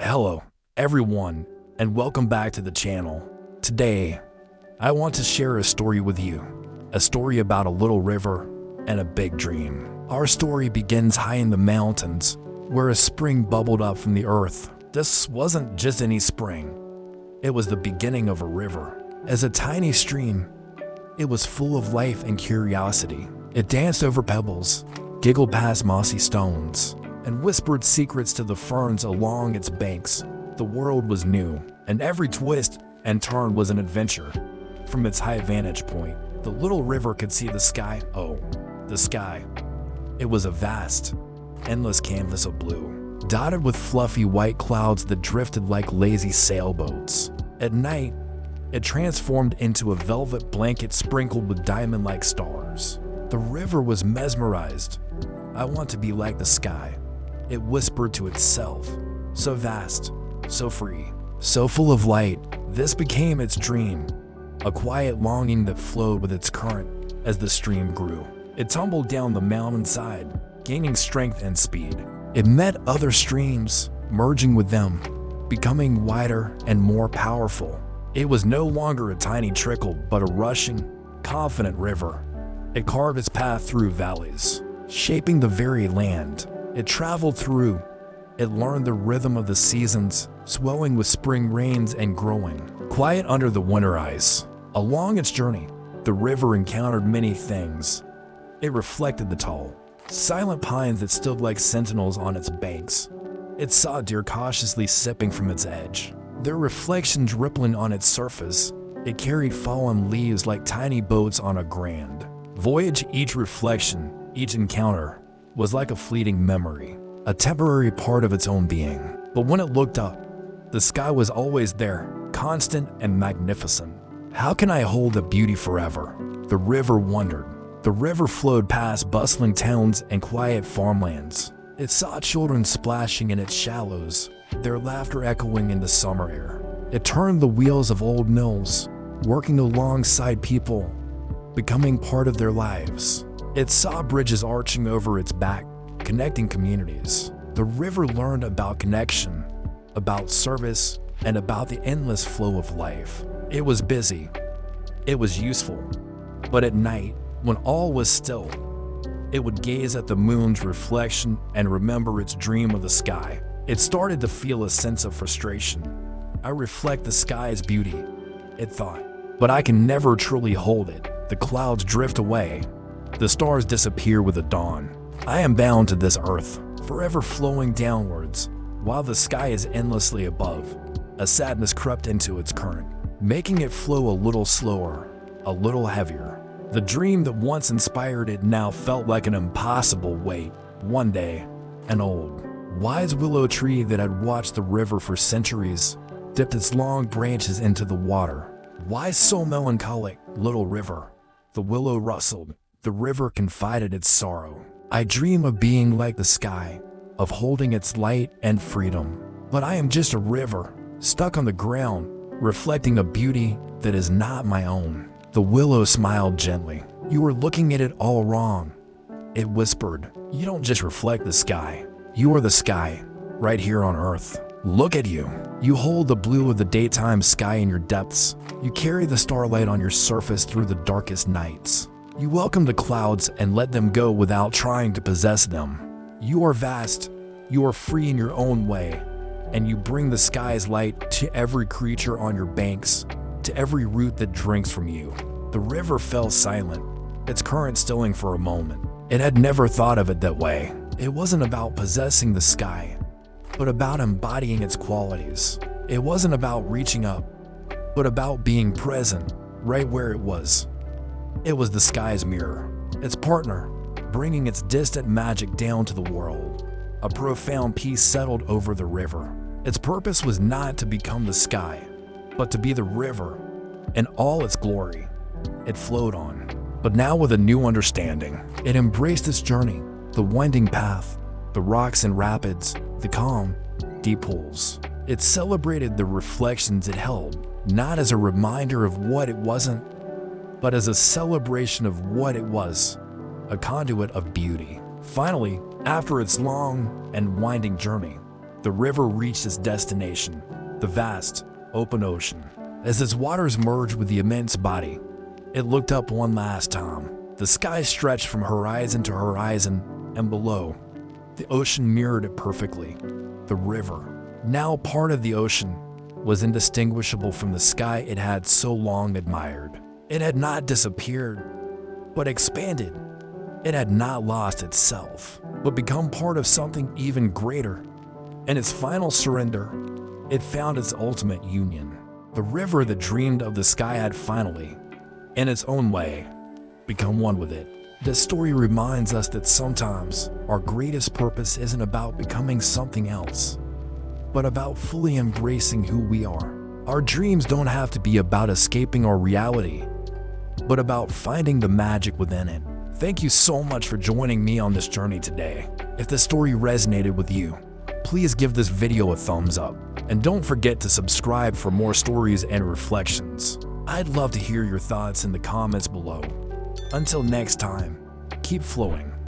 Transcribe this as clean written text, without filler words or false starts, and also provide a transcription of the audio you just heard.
Hello, everyone, and welcome back to the channel. Today, I want to share a story with you. A story about a little river and a big dream. Our story begins high in the mountains, where a spring bubbled up from the earth. This wasn't just any spring. It was the beginning of a river. As a tiny stream, it was full of life and curiosity. It danced over pebbles, giggled past mossy stones, and whispered secrets to the ferns along its banks. The world was new, and every twist and turn was an adventure. From its high vantage point, the little river could see the sky. Oh, the sky. It was a vast, endless canvas of blue, dotted with fluffy white clouds that drifted like lazy sailboats. At night, it transformed into a velvet blanket sprinkled with diamond-like stars. The river was mesmerized. "I want to be like the sky," it whispered to itself. So vast, so free, so full of light. This became its dream, a quiet longing that flowed with its current. As the stream grew, it tumbled down the mountainside, gaining strength and speed. It met other streams, merging with them, becoming wider and more powerful. It was no longer a tiny trickle, but a rushing, confident river. It carved its path through valleys, shaping the very land it traveled through. It learned the rhythm of the seasons, swelling with spring rains and growing quiet under the winter ice. Along its journey, the river encountered many things. It reflected the tall, silent pines that stood like sentinels on its banks. It saw deer cautiously sipping from its edge, their reflections rippling on its surface. It carried fallen leaves like tiny boats on a grand voyage. Each reflection, each encounter, was like a fleeting memory, a temporary part of its own being. But when it looked up, the sky was always there, constant and magnificent. How can I hold the beauty forever? The river wondered. The river flowed past bustling towns and quiet farmlands. It saw children splashing in its shallows, their laughter echoing in the summer air. It turned the wheels of old mills, working alongside people, becoming part of their lives. It saw bridges arching over its back, connecting communities. The river learned about connection, about service, and about the endless flow of life. It was busy. It was useful. But at night, when all was still, it would gaze at the moon's reflection and remember its dream of the sky. It started to feel a sense of frustration. "I reflect the sky's beauty," it thought, "but I can never truly hold it." The clouds drift away. The stars disappear with the dawn. I am bound to this earth, forever flowing downwards, while the sky is endlessly above. A sadness crept into its current, making it flow a little slower, a little heavier. The dream that once inspired it now felt like an impossible weight. One day, an old, wise willow tree that had watched the river for centuries dipped its long branches into the water. "Why so melancholic, little river?" The willow rustled. The river confided its sorrow. "I dream of being like the sky, of holding its light and freedom. But I am just a river, stuck on the ground, reflecting a beauty that is not my own." The willow smiled gently. "You are looking at it all wrong," it whispered. "You don't just reflect the sky. You are the sky, right here on earth. Look at you. You hold the blue of the daytime sky in your depths. You carry the starlight on your surface through the darkest nights. You welcome the clouds and let them go without trying to possess them. You are vast, you are free in your own way, and you bring the sky's light to every creature on your banks, to every root that drinks from you." The river fell silent, its current stilling for a moment. It had never thought of it that way. It wasn't about possessing the sky, but about embodying its qualities. It wasn't about reaching up, but about being present, right where it was. It was the sky's mirror, its partner, bringing its distant magic down to the world. A profound peace settled over the river. Its purpose was not to become the sky, but to be the river in all its glory. It flowed on, but now with a new understanding. It embraced its journey, the winding path, the rocks and rapids, the calm, deep pools. It celebrated the reflections it held, not as a reminder of what it wasn't, but as a celebration of what it was, a conduit of beauty. Finally, after its long and winding journey, the river reached its destination, the vast, open ocean. As its waters merged with the immense body, it looked up one last time. The sky stretched from horizon to horizon, and below, the ocean mirrored it perfectly. The river, now part of the ocean, was indistinguishable from the sky it had so long admired. It had not disappeared, but expanded. It had not lost itself, but become part of something even greater. In its final surrender, it found its ultimate union. The river that dreamed of the sky had finally, in its own way, become one with it. This story reminds us that sometimes our greatest purpose isn't about becoming something else, but about fully embracing who we are. Our dreams don't have to be about escaping our reality, but about finding the magic within it. Thank you so much for joining me on this journey today. If the story resonated with you, please give this video a thumbs up, and don't forget to subscribe for more stories and reflections. I'd love to hear your thoughts in the comments below. Until next time, keep flowing.